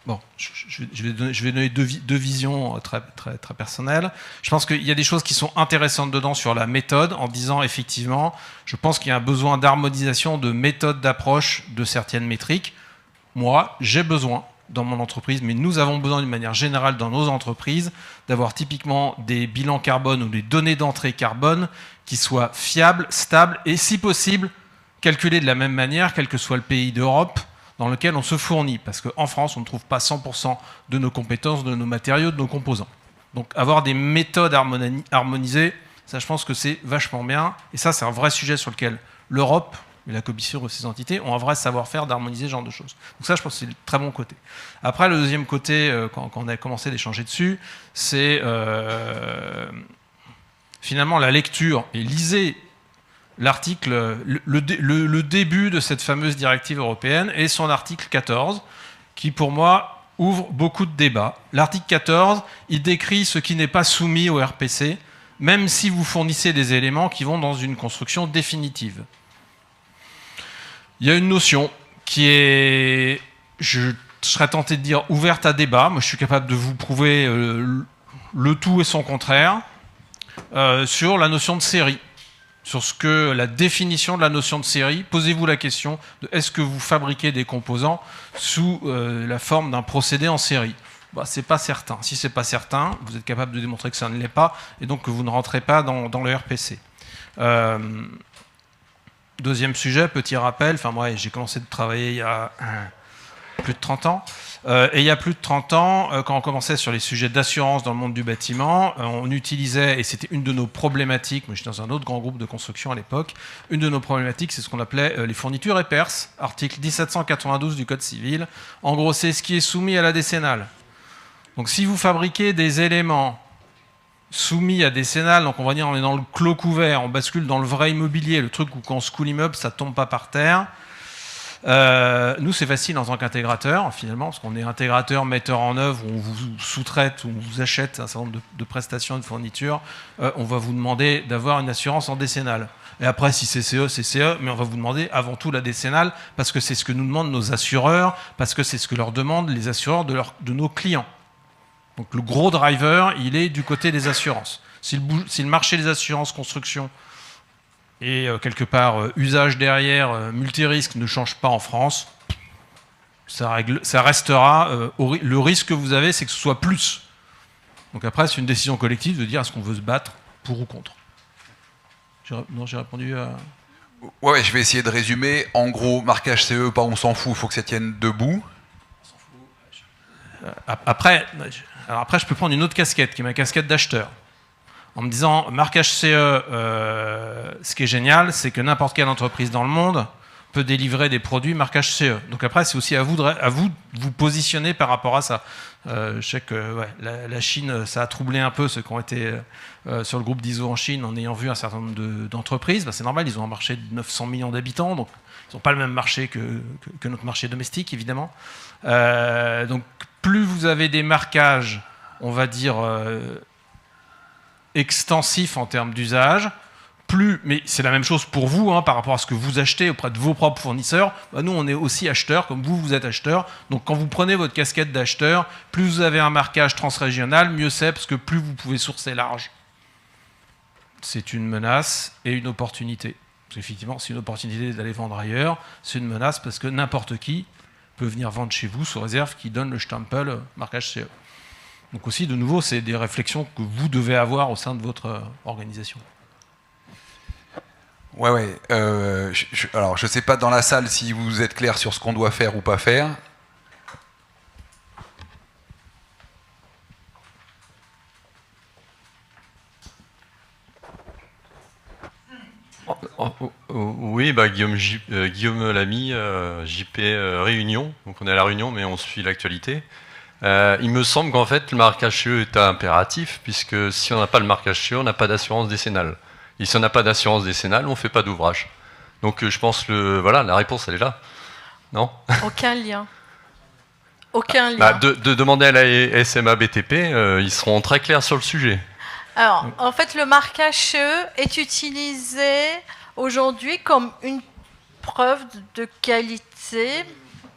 D: Bon, je vais donner deux visions très personnelles. Je pense qu'il y a des choses qui sont intéressantes dedans sur la méthode, en disant effectivement, je pense qu'il y a un besoin d'harmonisation de méthode d'approche de certaines métriques. Moi, j'ai besoin dans mon entreprise, mais nous avons besoin d'une manière générale dans nos entreprises d'avoir typiquement des bilans carbone ou des données d'entrée carbone qui soient fiables, stables et si possible calculées de la même manière, quel que soit le pays d'Europe dans lequel on se fournit, parce qu'en France, on ne trouve pas 100% de nos compétences, de nos matériaux, de nos composants. Donc avoir des méthodes harmonisées, ça je pense que c'est vachement bien, et ça c'est un vrai sujet sur lequel l'Europe et la Commission et ses entités ont un vrai savoir-faire d'harmoniser ce genre de choses. Donc ça je pense que c'est le très bon côté. Après le deuxième côté, quand on a commencé d'échanger dessus, c'est finalement la lecture, et lisez l'article, le début de cette fameuse directive européenne et son article 14, qui pour moi ouvre beaucoup de débats. L'article 14, il décrit ce qui n'est pas soumis au RPC, même si vous fournissez des éléments qui vont dans une construction définitive. Il y a une notion qui est, je serais tenté de dire, ouverte à débat. Moi, je suis capable de vous prouver le tout et son contraire sur la notion de série. Sur ce que la définition de la notion de série, posez-vous la question de est-ce que vous fabriquez des composants sous la forme d'un procédé en série? Bah, c'est pas certain. Si c'est pas certain, vous êtes capable de démontrer que ça ne l'est pas et donc que vous ne rentrez pas dans le RPC. Deuxième sujet, petit rappel. Enfin, moi, j'ai commencé de travailler il y a plus de 30 ans. Et il y a plus de 30 ans, quand on commençait sur les sujets d'assurance dans le monde du bâtiment, on utilisait, et c'était une de nos problématiques, moi j'étais dans un autre grand groupe de construction à l'époque, une de nos problématiques, c'est ce qu'on appelait les fournitures et perces, article 1792 du Code civil. En gros, c'est ce qui est soumis à la décennale. Donc si vous fabriquez des éléments soumis à décennale, donc on va dire on est dans le clos couvert, on bascule dans le vrai immobilier, le truc où quand on secoue l'immeuble, ça ne tombe pas par terre. Nous, c'est facile en tant qu'intégrateur, finalement, parce qu'on est intégrateur, metteur en œuvre, on vous sous-traite, on vous achète un certain nombre de prestations et de fournitures. On va vous demander d'avoir une assurance en décennale. Et après, si c'est CE, c'est CE, mais on va vous demander avant tout la décennale, parce que c'est ce que nous demandent nos assureurs, parce que c'est ce que leur demandent les assureurs de nos clients. Donc le gros driver, il est du côté des assurances. Si le marché des assurances construction et quelque part usage derrière, multirisque ne change pas en France, ça restera, le risque que vous avez, c'est que ce soit plus. Donc après, c'est une décision collective de dire est-ce qu'on veut se battre pour ou contre. J'ai répondu à...
A: Ouais, je vais essayer de résumer. En gros, marquage CE, pas on s'en fout, il faut que ça tienne debout.
D: Après, je peux prendre une autre casquette, qui est ma casquette d'acheteur. En me disant, marquage CE, ce qui est génial, c'est que n'importe quelle entreprise dans le monde peut délivrer des produits marquage CE. Donc après, c'est aussi à vous de vous positionner par rapport à ça. Je sais que la Chine, ça a troublé un peu ceux qui ont été sur le groupe d'ISO en Chine en ayant vu un certain nombre d'entreprises. C'est normal, ils ont un marché de 900 millions d'habitants, donc ils n'ont pas le même marché que notre marché domestique, évidemment. Donc plus vous avez des marquages, on va dire... extensif en termes d'usage, mais c'est la même chose pour vous, par rapport à ce que vous achetez auprès de vos propres fournisseurs. Nous, on est aussi acheteurs, comme vous êtes acheteurs. Donc, quand vous prenez votre casquette d'acheteur, plus vous avez un marquage transrégional, mieux c'est, parce que plus vous pouvez sourcer large. C'est une menace et une opportunité. Parce qu'effectivement, c'est une opportunité d'aller vendre ailleurs, c'est une menace parce que n'importe qui peut venir vendre chez vous sous réserve qui donne le stempel marquage CE. Donc aussi, de nouveau, c'est des réflexions que vous devez avoir au sein de votre organisation.
A: Ouais. Alors, je ne sais pas dans la salle si vous êtes clair sur ce qu'on doit faire ou pas faire.
E: Oui, Guillaume Lamy, JP Réunion. Donc on est à la Réunion, mais on suit l'actualité. Il me semble qu'en fait, le marquage CE est impératif, puisque si on n'a pas le marquage CE, on n'a pas d'assurance décennale. Et si on n'a pas d'assurance décennale, on ne fait pas d'ouvrage. Donc je pense que la réponse, elle est là. Non ?
C: Aucun lien. Aucun lien.
E: De demander à la SMA BTP, ils seront très clairs sur le sujet.
C: Alors, en fait, le marquage CE est utilisé aujourd'hui comme une preuve de qualité,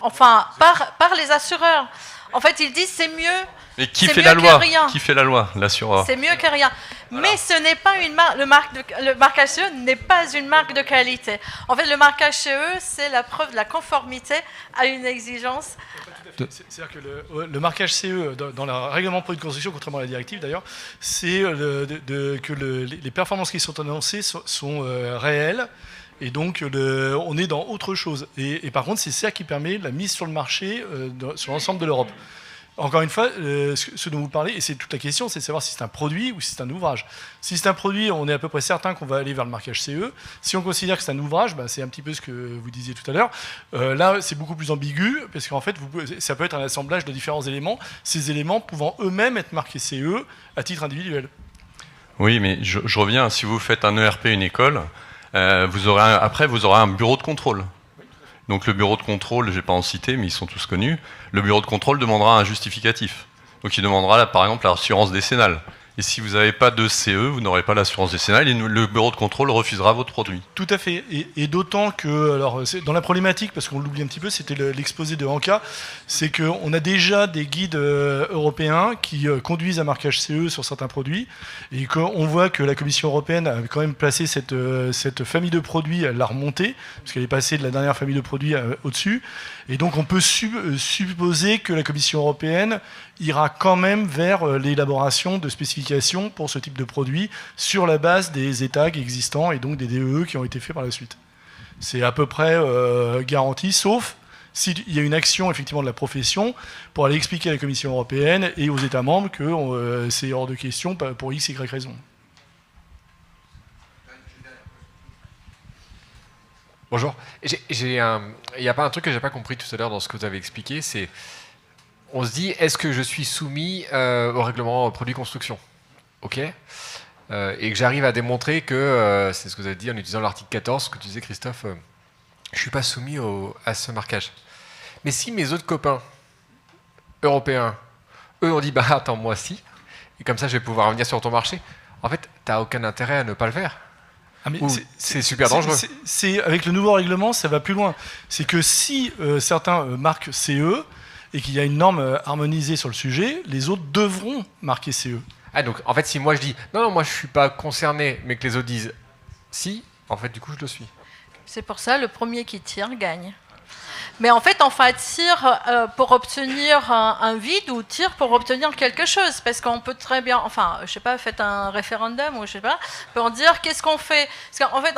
C: enfin, par les assureurs. En fait, ils disent c'est mieux.
E: Mais qui fait la loi ? Qui fait la loi ? L'assureur.
C: C'est mieux que rien.
E: Voilà.
C: Mais ce n'est pas une marque. Le marquage CE n'est pas une marque de qualité. En fait, le marquage CE, c'est la preuve de la conformité à une exigence.
B: C'est-à-dire que le marquage CE dans le règlement de produits de construction, contrairement à la directive d'ailleurs, c'est que les performances qui sont annoncées sont réelles. Et donc, on est dans autre chose. Et par contre, c'est ça qui permet la mise sur le marché sur l'ensemble de l'Europe. Encore une fois, ce dont vous parlez, et c'est toute la question, c'est de savoir si c'est un produit ou si c'est un ouvrage. Si c'est un produit, on est à peu près certain qu'on va aller vers le marquage CE. Si on considère que c'est un ouvrage, c'est un petit peu ce que vous disiez tout à l'heure. Là, c'est beaucoup plus ambigu, parce qu'en fait, ça peut être un assemblage de différents éléments, ces éléments pouvant eux-mêmes être marqués CE à titre individuel.
E: Oui, mais je reviens, si vous faites un ERP, une école, vous aurez un bureau de contrôle. Donc le bureau de contrôle, je ne vais pas en citer, mais ils sont tous connus. Le bureau de contrôle demandera un justificatif. Donc il demandera, par exemple, l'assurance décennale. Et si vous n'avez pas de CE, vous n'aurez pas l'assurance décennale et le bureau de contrôle refusera votre produit.
B: Tout à fait. Et d'autant que, alors, dans la problématique, parce qu'on l'oublie un petit peu, c'était l'exposé de Anka, c'est qu'on a déjà des guides européens qui conduisent à marquage CE sur certains produits, et qu'on voit que la Commission européenne a quand même placé cette famille de produits, elle l'a remontée, parce qu'elle est passée de la dernière famille de produits au-dessus. Et donc on peut supposer que la Commission européenne ira quand même vers l'élaboration de spécifications pour ce type de produit sur la base des états existants et donc des DEE qui ont été faits par la suite. C'est à peu près garanti, sauf s'il y a une action effectivement de la profession pour aller expliquer à la Commission européenne et aux États membres que c'est hors de question pour X, Y raison.
F: Bonjour. Il n'y a pas un truc que j'ai pas compris tout à l'heure dans ce que vous avez expliqué, c'est on se dit est-ce que je suis soumis au règlement produit construction, ok, et que j'arrive à démontrer que c'est ce que vous avez dit en utilisant l'article 14, ce que tu disais Christophe, je suis pas soumis à ce marquage. Mais si mes autres copains européens, eux ont dit bah attends moi si, et comme ça je vais pouvoir revenir sur ton marché, en fait t'as aucun intérêt à ne pas le faire.
B: Ah, mais
F: c'est super dangereux.
B: Avec le nouveau règlement, ça va plus loin. C'est que si certains marquent CE et qu'il y a une norme harmonisée sur le sujet, les autres devront marquer CE.
F: Ah, donc en fait, si moi je dis non, moi je suis pas concerné, mais que les autres disent si, en fait, du coup, je le suis.
C: C'est pour ça le premier qui tire gagne. Mais en fait, tire pour obtenir un vide ou tire pour obtenir quelque chose. Parce qu'on peut très bien, je sais pas, faites un référendum ou je sais pas, pour dire qu'est-ce qu'on fait. Parce qu'en fait,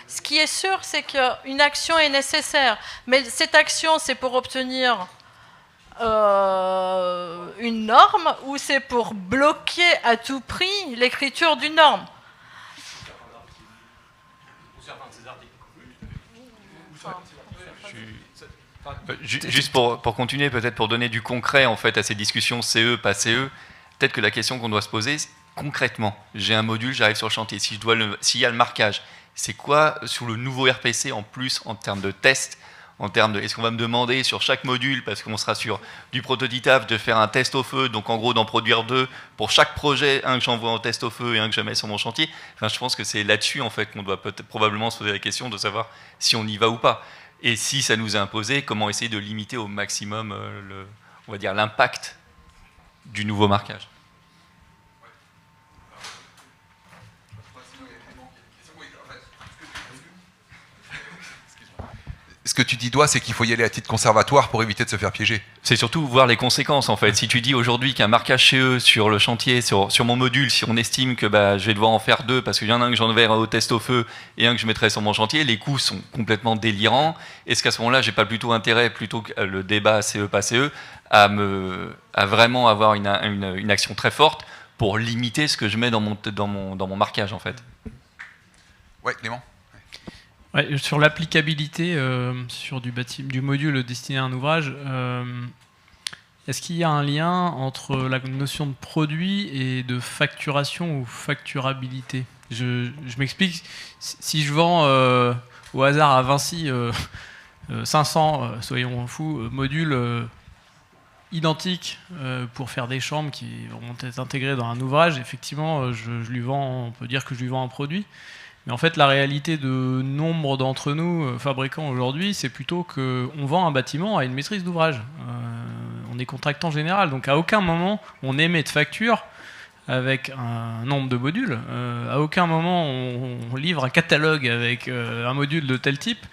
C: ce qui est sûr, c'est qu'une action est nécessaire. Mais cette action, c'est pour obtenir une norme ou c'est pour bloquer à tout prix l'écriture d'une norme.
G: Juste pour continuer, peut-être pour donner du concret en fait à ces discussions CE, pas CE, peut-être que la question qu'on doit se poser, concrètement, j'ai un module, j'arrive sur le chantier, s'il y a le marquage, c'est quoi sur le nouveau RPC en plus en termes de tests, en termes de, est-ce qu'on va me demander sur chaque module, parce qu'on sera sur du prototypage, de faire un test au feu, donc en gros d'en produire 2 pour chaque projet, un que j'envoie en test au feu et un que je mets sur mon chantier. Enfin, je pense que c'est là-dessus en fait qu'on doit probablement se poser la question de savoir si on y va ou pas. Et si ça nous est imposé, comment essayer de limiter au maximum on va dire l'impact du nouveau marquage.
A: Ce que tu dis, toi, c'est qu'il faut y aller à titre conservatoire pour éviter de se faire piéger.
G: C'est surtout voir les conséquences, en fait. Si tu dis aujourd'hui qu'un marquage chez eux sur le chantier, sur mon module, si on estime que je vais devoir en faire 2 parce qu'il y en a un que j'enverrai au test au feu et un que je mettrai sur mon chantier, les coûts sont complètement délirants. Est-ce qu'à ce moment-là, j'ai pas plutôt intérêt, plutôt que le débat CE pas CE, à vraiment avoir une action très forte pour limiter ce que je mets dans mon marquage, en fait.
A: Ouais, Clément.
H: Ouais, sur l'applicabilité sur du module destiné à un ouvrage, est-ce qu'il y a un lien entre la notion de produit et de facturation ou facturabilité ? Je m'explique. Si je vends au hasard à Vinci 500, soyons fous, modules identiques pour faire des chambres qui vont être intégrées dans un ouvrage, effectivement, je lui vends, on peut dire que je lui vends un produit. Mais en fait, la réalité de nombre d'entre nous, fabricants aujourd'hui, c'est plutôt qu'on vend un bâtiment à une maîtrise d'ouvrage. On est contractant général, donc à aucun moment on émet de facture avec un nombre de modules. À aucun moment on livre un catalogue avec un module de tel type.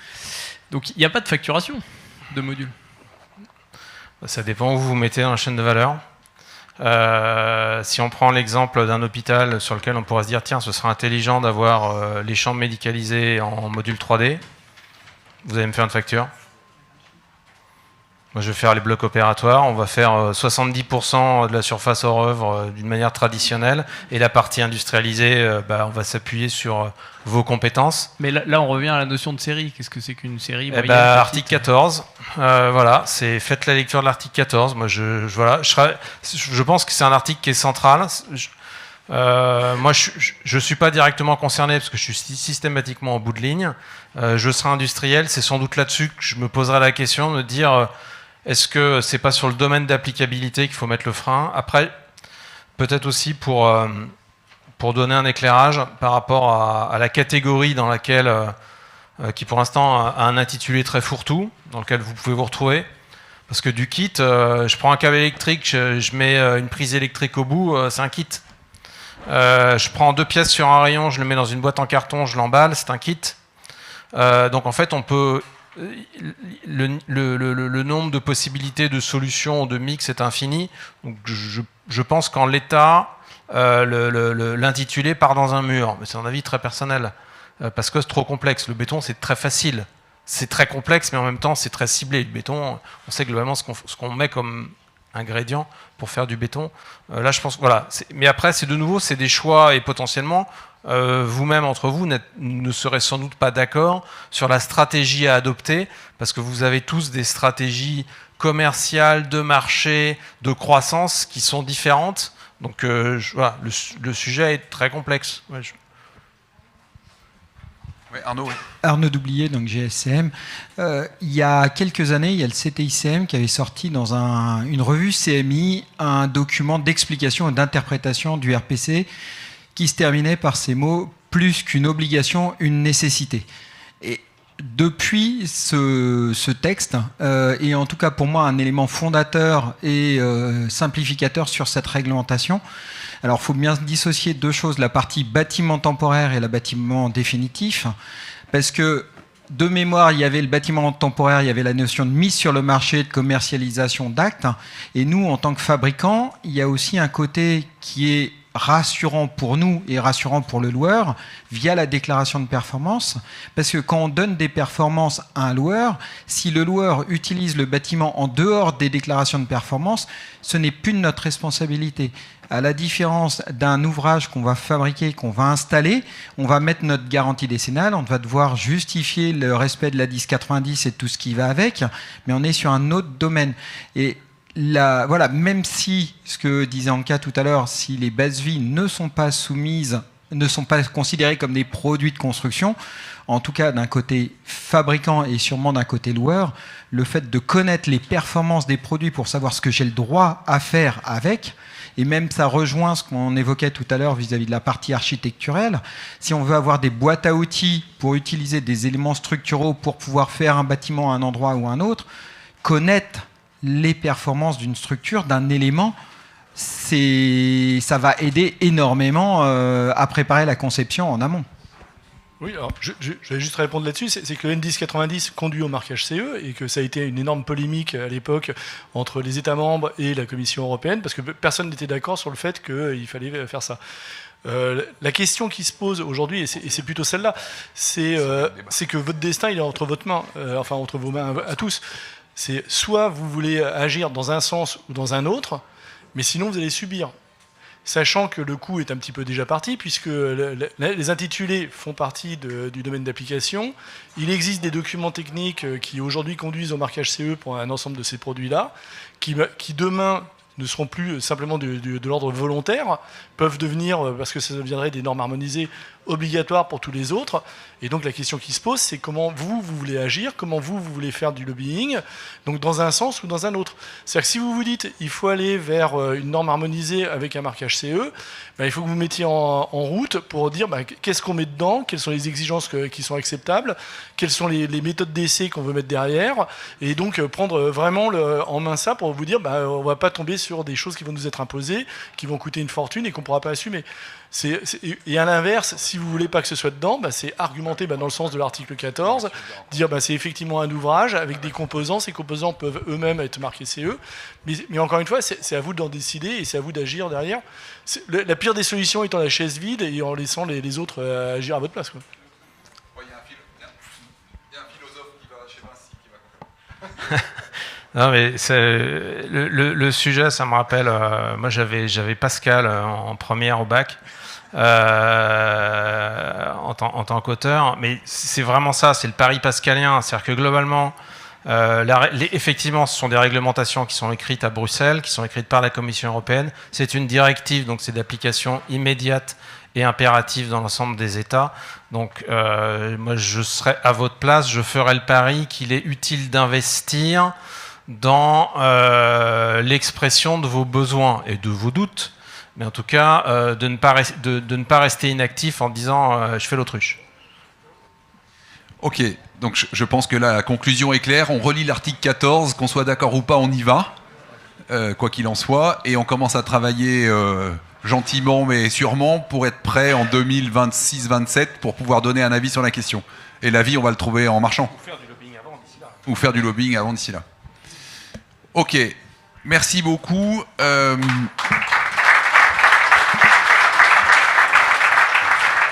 H: Donc il n'y a pas de facturation de modules.
D: Ça dépend où vous mettez dans la chaîne de valeur. Si on prend l'exemple d'un hôpital sur lequel on pourrait se dire tiens, ce serait intelligent d'avoir les chambres médicalisées en module 3D, vous allez me faire une facture. Moi, je vais faire les blocs opératoires, on va faire 70% de la surface hors œuvre d'une manière traditionnelle, et la partie industrialisée, on va s'appuyer sur vos compétences.
H: Mais là, on revient à la notion de série. Qu'est-ce que c'est qu'une série moyenne,
D: article 14, voilà, faites la lecture de l'article 14. Moi, je pense que c'est un article qui est central. Moi, je ne suis pas directement concerné parce que je suis systématiquement en bout de ligne. Je serai industriel, c'est sans doute là-dessus que je me poserai la question de me dire est-ce que c'est pas sur le domaine d'applicabilité qu'il faut mettre le frein ? Après, peut-être aussi pour donner un éclairage par rapport à la catégorie dans laquelle, qui pour l'instant a un intitulé très fourre-tout, dans lequel vous pouvez vous retrouver. Parce que du kit, je prends un câble électrique, je mets une prise électrique au bout, c'est un kit. Je prends 2 pièces sur un rayon, je le mets dans une boîte en carton, je l'emballe, c'est un kit. Donc en fait, on peut le nombre de possibilités de solutions, de mix est infini. Donc je pense qu'en l'état, l'intitulé part dans un mur. Mais c'est un avis très personnel, parce que c'est trop complexe. Le béton, c'est très facile. c'est très complexe, mais en même temps, c'est très ciblé. Le béton, on sait globalement ce qu'on met comme ingrédient pour faire du béton. Là, je pense, voilà. Mais après, c'est de nouveau, c'est des choix et potentiellement, vous-même entre vous ne serez sans doute pas d'accord sur la stratégie à adopter, parce que vous avez tous des stratégies commerciales, de marché, de croissance qui sont différentes. Donc, voilà, le sujet est très complexe. Ouais,
A: Oui, Arnaud, oui.
I: Arnaud Doublier, donc GSCM. Il y a quelques années, il y a le CTICM qui avait sorti dans une revue CMI un document d'explication et d'interprétation du RPC qui se terminait par ces mots « plus qu'une obligation, une nécessité ». Et depuis ce texte, et en tout cas pour moi un élément fondateur et simplificateur sur cette réglementation. Alors il faut bien dissocier deux choses, la partie bâtiment temporaire et le bâtiment définitif, parce que de mémoire, il y avait le bâtiment temporaire, il y avait la notion de mise sur le marché, de commercialisation d'actes, et nous, en tant que fabricants, il y a aussi un côté qui est rassurant pour nous et rassurant pour le loueur via la déclaration de performance, parce que quand on donne des performances à un loueur, si le loueur utilise le bâtiment en dehors des déclarations de performance, ce n'est plus de notre responsabilité. À la différence d'un ouvrage qu'on va fabriquer, qu'on va installer, on va mettre notre garantie décennale, on va devoir justifier le respect de la 1090 et tout ce qui va avec, mais on est sur un autre domaine. Et voilà, même si, ce que disait Anka tout à l'heure, si les bases vies ne sont pas soumises, ne sont pas considérées comme des produits de construction, en tout cas d'un côté fabricant et sûrement d'un côté loueur, le fait de connaître les performances des produits pour savoir ce que j'ai le droit à faire avec, et même ça rejoint ce qu'on évoquait tout à l'heure vis-à-vis de la partie architecturelle, si on veut avoir des boîtes à outils pour utiliser des éléments structuraux pour pouvoir faire un bâtiment à un endroit ou à un autre, connaître les performances d'une structure, d'un élément, ça va aider énormément à préparer la conception en amont.
B: Oui, alors je vais juste répondre là-dessus, c'est que le N1090 conduit au marquage CE et que ça a été une énorme polémique à l'époque entre les États membres et la Commission européenne, parce que personne n'était d'accord sur le fait qu'il fallait faire ça. La question qui se pose aujourd'hui, et c'est plutôt celle-là, c'est que votre destin il est entre votre main, enfin entre vos mains à tous. C'est soit vous voulez agir dans un sens ou dans un autre, mais sinon vous allez subir. Sachant que le coût est un petit peu déjà parti, puisque les intitulés font partie du domaine d'application. Il existe des documents techniques qui aujourd'hui conduisent au marquage CE pour un ensemble de ces produits-là, qui demain ne seront plus simplement de l'ordre volontaire, peuvent devenir, parce que ça deviendrait des normes harmonisées, obligatoires pour tous les autres. Et donc la question qui se pose, c'est comment vous voulez agir, comment vous voulez faire du lobbying, donc dans un sens ou dans un autre. C'est-à-dire que si vous vous dites il faut aller vers une norme harmonisée avec un marquage CE, ben, il faut que vous mettiez en route pour dire ben, qu'est-ce qu'on met dedans, quelles sont les exigences qui sont acceptables, quelles sont les méthodes d'essai qu'on veut mettre derrière, et donc prendre vraiment en main ça pour vous dire ben, on ne va pas tomber sur des choses qui vont nous être imposées, qui vont coûter une fortune et qu'on ne pourra pas assumer. Et à l'inverse, si vous ne voulez pas que ce soit dedans, bah, c'est argumenter dans le sens de l'article 14, dire c'est effectivement un ouvrage avec des composants, ces composants peuvent eux-mêmes être marqués CE, mais encore une fois, c'est à vous d'en décider et c'est à vous d'agir derrière. La pire des solutions étant la chaise vide et en laissant les autres agir à votre place, quoi.
A: Il y a un philosophe qui va chez Vinci qui va...
D: Non, mais le sujet, ça me rappelle, moi j'avais Pascal en première au bac, en tant qu'auteur, mais c'est vraiment ça, c'est le pari pascalien, c'est-à-dire que globalement, effectivement, ce sont des réglementations qui sont écrites à Bruxelles, qui sont écrites par la Commission européenne, c'est une directive, donc c'est d'application immédiate et impérative dans l'ensemble des États. Donc moi je serais à votre place, je ferais le pari qu'il est utile d'investir dans l'expression de vos besoins et de vos doutes, mais en tout cas de ne pas rester inactif en disant je fais l'autruche.
A: Ok, donc je pense que là, la conclusion est claire. On relit l'article 14, qu'on soit d'accord ou pas, on y va, quoi qu'il en soit, et on commence à travailler gentiment mais sûrement pour être prêt en 2026-27 pour pouvoir donner un avis sur la question. Et l'avis, on va le trouver en marchant. Ou faire du lobbying avant d'ici là. Ok, merci beaucoup.